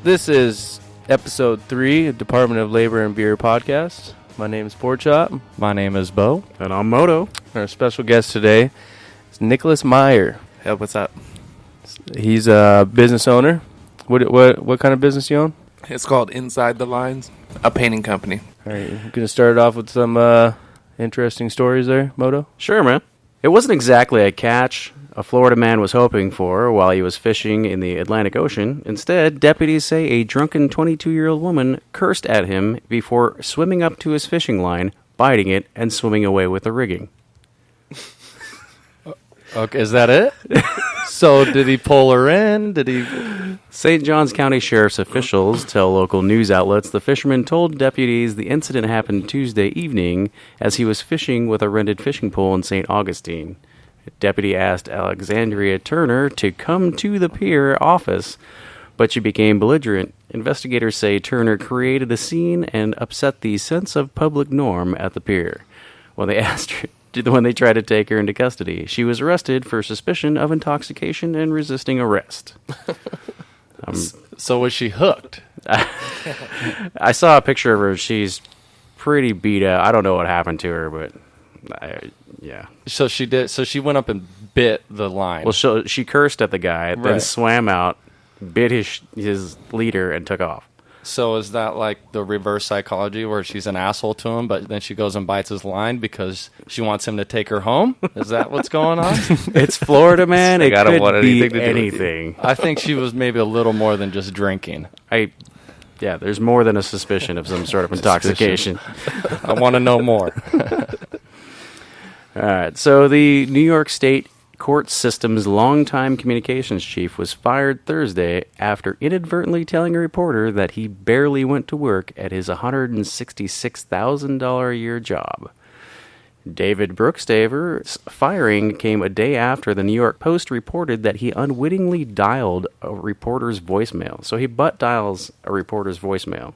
This is episode 3 of Department of Labor and Beer podcast. My name is Porkchop. My name is Bo. And I'm Moto. Our special guest today is Nicholas Meyer. Hey, what's up? He's a business owner. What kind of business you own? It's called Inside the Lines, a painting company. All right, you're going to start it off with some interesting stories there, Moto? Sure, man. It wasn't exactly a catch a Florida man was hoping for while he was fishing in the Atlantic Ocean. Instead, deputies say a drunken 22-year-old woman cursed at him before swimming up to his fishing line, biting it, and swimming away with the rigging. Okay, is that it? So did he pull her in? Did he? St. Johns County Sheriff's officials tell local news outlets the fisherman told deputies the incident happened Tuesday evening as he was fishing with a rented fishing pole in St. Augustine. A deputy asked Alexandria Turner to come to the pier office, but she became belligerent. Investigators say Turner created a scene and upset the sense of public norm at the pier. When they tried to take her into custody, she was arrested for suspicion of intoxication and resisting arrest. So was she hooked? I saw a picture of her. She's pretty beat up. I don't know what happened to her, but yeah. So she did. So she went up and bit the line. Well, she cursed at the guy, then Right. swam out, bit his leader, and took off. So is that like the reverse psychology where she's an asshole to him, but then she goes and bites his line because she wants him to take her home? Is that what's going on? It's Florida, man. It I don't could want be anything to do with anything. I think she was maybe a little more than just drinking. Yeah, there's more than a suspicion of some sort of intoxication. I want to know more. All right, so the New York State court system's longtime communications chief was fired Thursday after inadvertently telling a reporter that he barely went to work at his $166,000 a year job. David Brookstaver's firing came a day after the New York Post reported that he unwittingly dialed a reporter's voicemail. So he butt dials a reporter's voicemail.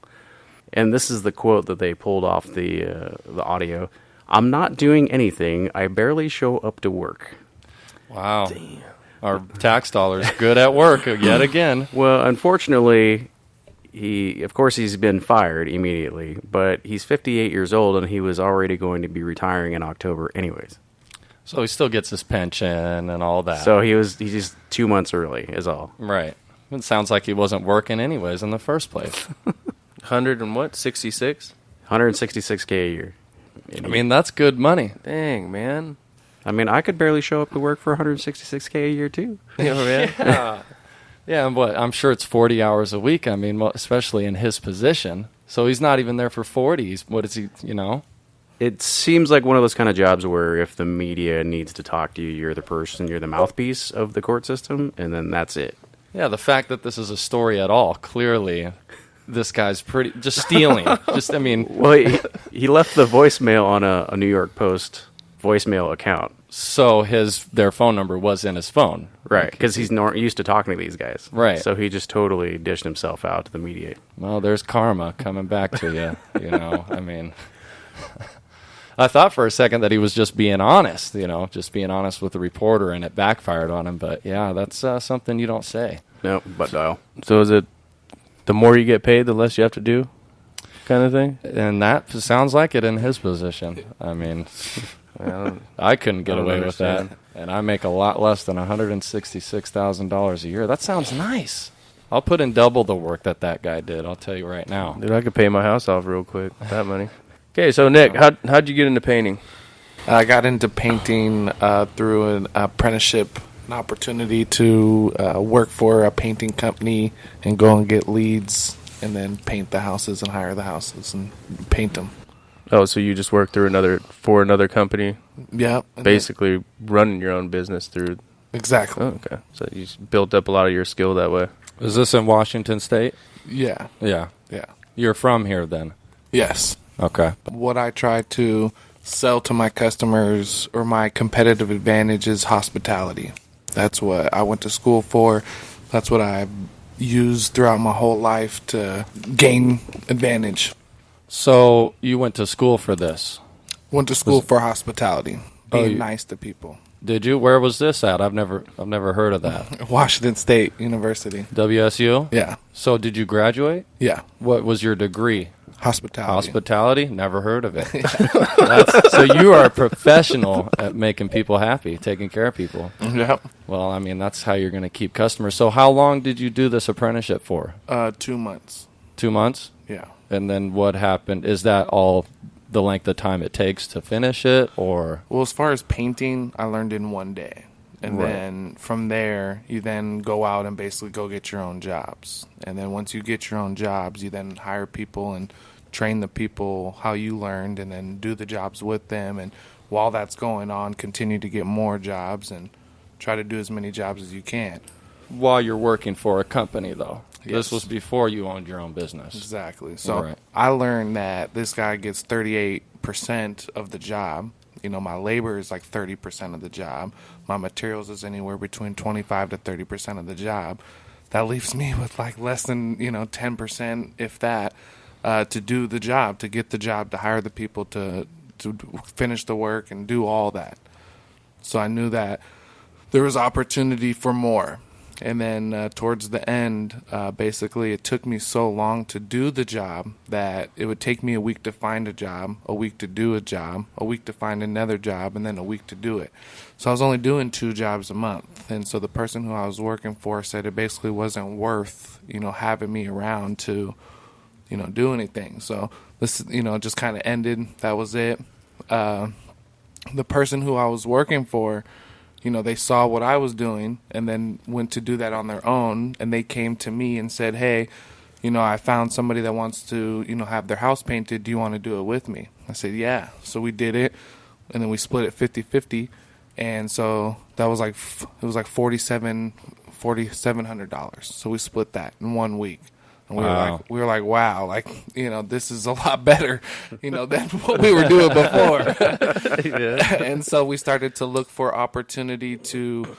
And this is the quote that they pulled off the audio. "I'm not doing anything. I barely show up to work." Wow. Damn. Our tax dollars good at work yet again. Well, unfortunately, he's been fired immediately, but he's 58 years old and he was already going to be retiring in October anyways. So he still gets his pension and all that. So he's just 2 months early is all. Right. It sounds like he wasn't working anyways in the first place. 100 and what? 66? $166K a year. I mean, that's good money. Dang, man. I mean, I could barely show up to work for $166K a year too. Yeah. Yeah, and I'm sure it's 40 hours a week. I mean, especially in his position. So he's not even there for 40. What is he, It seems like one of those kind of jobs where if the media needs to talk to you, you're the mouthpiece of the court system, and then that's it. Yeah, the fact that this is a story at all, clearly, this guy's just stealing. Well, he left the voicemail on a New York Post voicemail account. So their phone number was in his phone. Right, because he's used to talking to these guys. Right. So he just totally dished himself out to the media. Well, there's karma coming back to you, I mean, I thought for a second that he was just being honest, just being honest with the reporter, and it backfired on him. But, yeah, that's something you don't say. No, but no. So is it the more you get paid, the less you have to do kind of thing? And that sounds like it in his position. I mean, I couldn't get away with that. And I make a lot less than $166,000 a year. That sounds nice. I'll put in double the work that guy did. I'll tell you right now. Dude, I could pay my house off real quick with that money. Okay, so Nick, how'd you get into painting? I got into painting through an apprenticeship, an opportunity to work for a painting company and go and get leads and then paint the houses and hire the houses and paint them. Oh, so you just worked through another company? Yeah. Basically running your own business through... Exactly. Oh, okay. So you built up a lot of your skill that way. Is this in Washington State? Yeah. Yeah. Yeah. You're from here then? Yes. Okay. What I try to sell to my customers, or my competitive advantage, is hospitality. That's what I went to school for. That's what I used throughout my whole life to gain advantage. So you went to school for this? Went to school for hospitality, being nice to people. Did you? Where was this at? I've never heard of that. Washington State University. WSU? Yeah. So did you graduate? Yeah. What was your degree? Hospitality. Hospitality? Never heard of it. So you are a professional at making people happy, taking care of people. Yep. Well, I mean, that's how you're going to keep customers. So how long did you do this apprenticeship for? 2 months. 2 months? Yeah. And then what happened? Is that all the length of time it takes to finish it, or? Well, as far as painting, I learned in 1 day. And Right. then from there, you then go out and basically go get your own jobs. And then once you get your own jobs, you then hire people and train the people how you learned and then do the jobs with them. And while that's going on, continue to get more jobs and try to do as many jobs as you can. While you're working for a company, though. Yes. This was before you owned your own business. Exactly. So Right. I learned that this guy gets 38% of the job. You know, my labor is like 30% of the job. My materials is anywhere between 25 to 30% of the job. That leaves me with like less than, 10%, if that, to do the job, to get the job, to hire the people, to finish the work and do all that. So I knew that there was opportunity for more. And then towards the end, basically, it took me so long to do the job that it would take me a week to find a job, a week to do a job, a week to find another job, and then a week to do it. So I was only doing 2 jobs a month. And so the person who I was working for said it basically wasn't worth, having me around to, do anything. So this, just kind of ended. That was it. The person who I was working for, they saw what I was doing and then went to do that on their own. And they came to me and said, hey, I found somebody that wants to, have their house painted. Do you want to do it with me? I said, yeah. So we did it. And then we split it 50-50. And so that was like, it was like $4,700. So we split that in 1 week. And we were like, wow, this is a lot better, than what we were doing before. And so we started to look for opportunity to,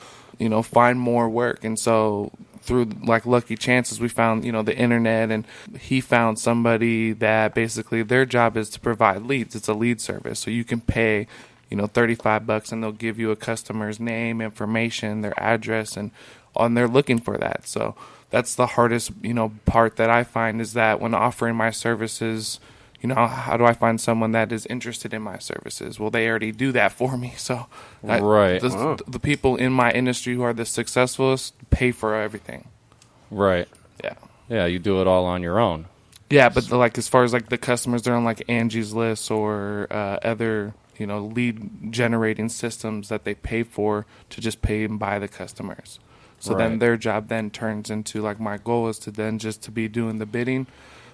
find more work. And so through like lucky chances, we found, the internet, and he found somebody that basically their job is to provide leads. It's a lead service. So you can pay, $35 and they'll give you a customer's name, information, their address, and they're looking for that. So that's the hardest, part that I find is that when offering my services, how do I find someone that is interested in my services? Well, they already do that for me. So Right. the people in my industry who are the successfulest pay for everything. Right. Yeah. Yeah, you do it all on your own. Yeah, but as far as like the customers, they're on like Angie's List or other, lead generating systems that they pay for to just pay and buy the customers. So then Right. their job then turns into like my goal is to then just to be doing the bidding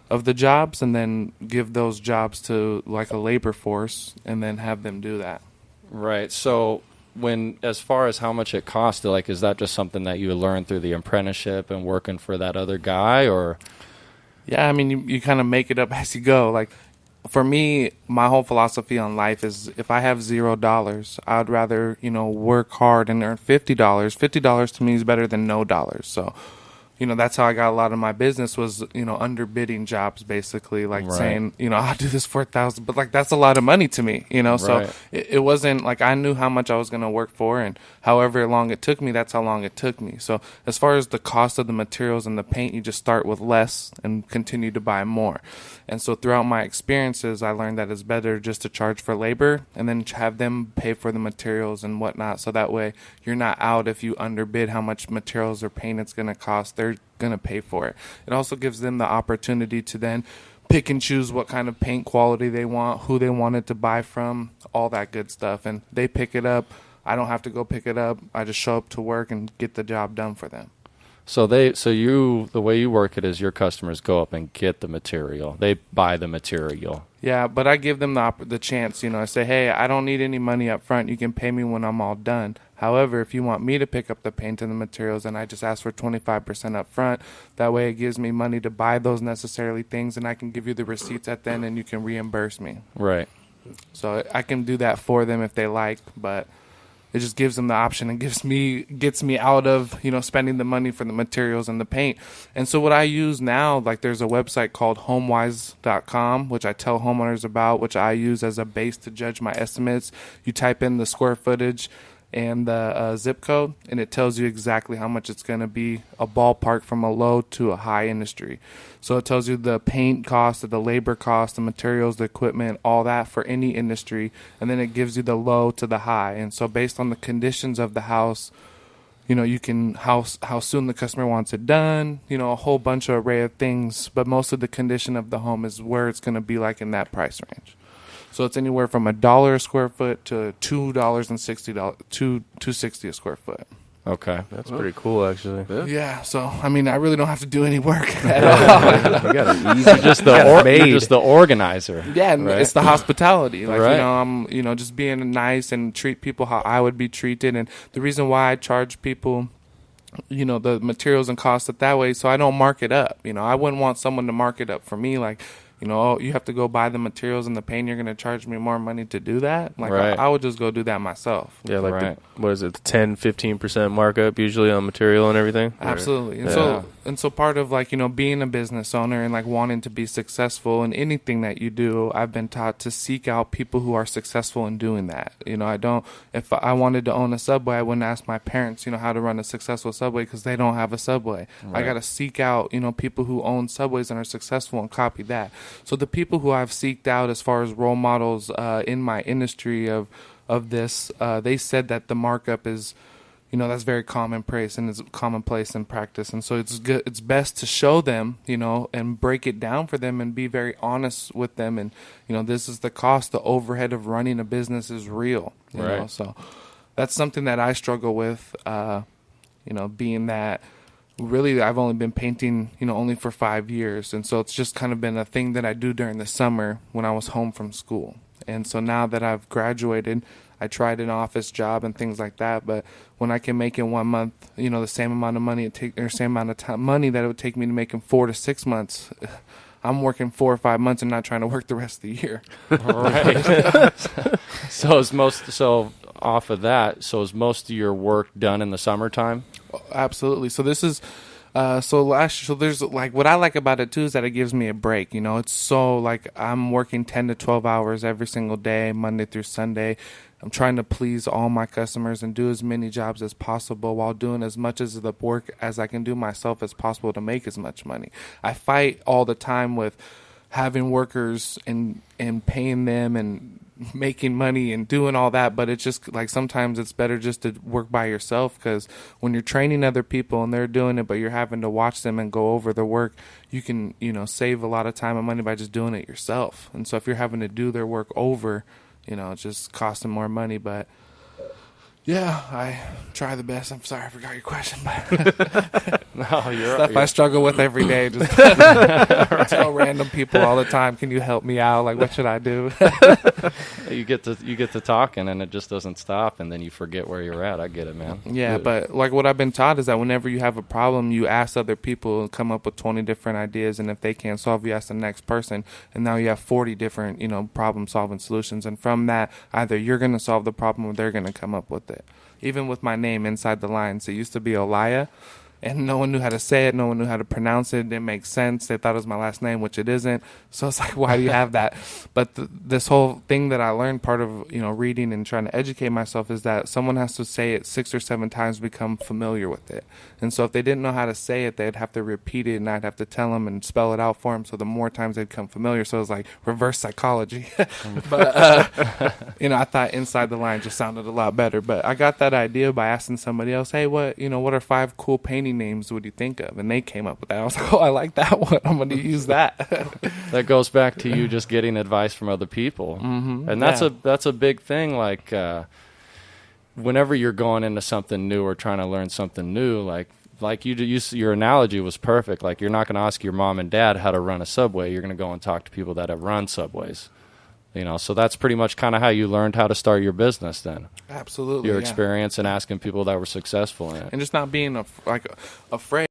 of the jobs and then give those jobs to like a labor force and then have them do that. Right. So as far as how much it costs, like, is that just something that you learned through the apprenticeship and working for that other guy, or? Yeah, I mean, you kind of make it up as you go. Like, for me, my whole philosophy on life is if I have $0, I'd rather, work hard and earn $50. $50 to me is better than no dollars. So, that's how I got a lot of my business was, underbidding jobs, basically, like Right. saying, I'll do this for $1,000, but like that's a lot of money to me, So Right. it wasn't like I knew how much I was going to work for, and however long it took me, that's how long it took me. So as far as the cost of the materials and the paint, you just start with less and continue to buy more. And so throughout my experiences, I learned that it's better just to charge for labor and then have them pay for the materials and whatnot. So that way you're not out if you underbid how much materials or paint it's going to cost. They're going to pay for it. It also gives them the opportunity to then pick and choose what kind of paint quality they want, who they want it to buy from, all that good stuff. And they pick it up. I don't have to go pick it up. I just show up to work and get the job done for them. So the way you work it is your customers go up and get the material. They buy the material. Yeah, but I give them the chance, I say, hey, I don't need any money up front. You can pay me when I'm all done. However, if you want me to pick up the paint and the materials, then I just ask for 25% up front. That way it gives me money to buy those necessary things, and I can give you the receipts at the end, and you can reimburse me. Right. So I can do that for them if they like, but it just gives them the option and gets me out of, spending the money for the materials and the paint. And so what I use now, like there's a website called homewise.com, which I tell homeowners about, which I use as a base to judge my estimates. You type in the square footage and the zip code, and it tells you exactly how much it's going to be, a ballpark from a low to a high industry. So it tells you the paint cost, the labor cost, the materials, the equipment, all that for any industry, and then it gives you the low to the high. And so based on the conditions of the house, you can how soon the customer wants it done, a whole bunch of array of things, but most of the condition of the home is where it's going to be like in that price range. So it's anywhere from $1 a square foot to $2.60 to $2.60 a square foot. Okay. That's pretty cool, actually. Yeah. So I mean, I really don't have to do any work at all. You got it easy. You're just the organizer. Yeah, and right? it's the hospitality. Like, Right. I'm, just being nice and treat people how I would be treated. And the reason why I charge people, the materials and costs that way, so I don't mark it up. I wouldn't want someone to mark it up for me. Like, you have to go buy the materials and the paint. You're going to charge me more money to do that. Like, Right. I would just go do that myself. Yeah, like Right. what is it, 10-15% markup usually on material and everything? Absolutely. And Yeah. so part of being a business owner and wanting to be successful in anything that you do, I've been taught to seek out people who are successful in doing that. If I wanted to own a Subway, I wouldn't ask my parents, how to run a successful Subway because they don't have a Subway. Right. I got to seek out, people who own Subways and are successful and copy that. So the people who I've seeked out as far as role models in my industry of this, they said that the markup is, that's very commonplace and it's commonplace in practice. And so it's good. It's best to show them, and break it down for them and be very honest with them. And, this is the cost. The overhead of running a business is real. You know? Right. So that's something that I struggle with, being that really I've only been painting, only for 5 years. And so it's just kind of been a thing that I do during the summer when I was home from school. And so now that I've graduated, I tried an office job and things like that. But when I can make in 1 month, the same amount of money same amount of time, money that it would take me to make in 4 to 6 months, I'm working 4 or 5 months and not trying to work the rest of the year. Right. So off of that, is most of your work done in the summertime? Absolutely. So this is so there's what I like about it too is that it gives me a break. It's so I'm working 10 to 12 hours every single day, Monday through Sunday. I'm trying to please all my customers and do as many jobs as possible while doing as much as the work as I can do myself as possible to make as much money. I fight all the time with having workers and paying them and making money and doing all that, but it's just sometimes it's better just to work by yourself, because when you're training other people and they're doing it but you're having to watch them and go over their work, you can save a lot of time and money by just doing it yourself. And so if you're having to do their work over, it's just costing more money. But yeah, I try the best. I'm sorry I forgot your question, but No, you're stuff I struggle with every day. Just tell random people all the time, "Can you help me out? What should I do?" You get to talking and it just doesn't stop, and then you forget where you're at. I get it, man. Yeah, but what I've been taught is that whenever you have a problem, you ask other people and come up with 20 different ideas, and if they can't solve, you ask the next person, and now you have 40 different problem-solving solutions, and from that, either you're going to solve the problem or they're going to come up with it. Even with my name Inside the Lines, it used to be Olaya, and no one knew how to say it, no one knew how to pronounce it. It didn't make sense. They thought it was my last name, which it isn't. So it's why do you have that? But this whole thing that I learned, part of reading and trying to educate myself, is that someone has to say it 6 or 7 times to become familiar with it. And so if they didn't know how to say it, they'd have to repeat it, and I'd have to tell them and spell it out for them. So the more times they'd become familiar. So it was reverse psychology. But I thought Inside the Line just sounded a lot better. But I got that idea by asking somebody else, "Hey, what are 5 cool painting names would you think of?" And they came up with that. I was like, "Oh, I like that one. I'm going to use that." That goes back to you just getting advice from other people. Mm-hmm. And that's a big thing. Whenever you're going into something new or trying to learn something new, your analogy was perfect. You're not going to ask your mom and dad how to run a Subway. You're going to go and talk to people that have run Subways. So that's pretty much kind of how you learned how to start your business then. Absolutely. Your experience and asking people that were successful in it. And just not being afraid.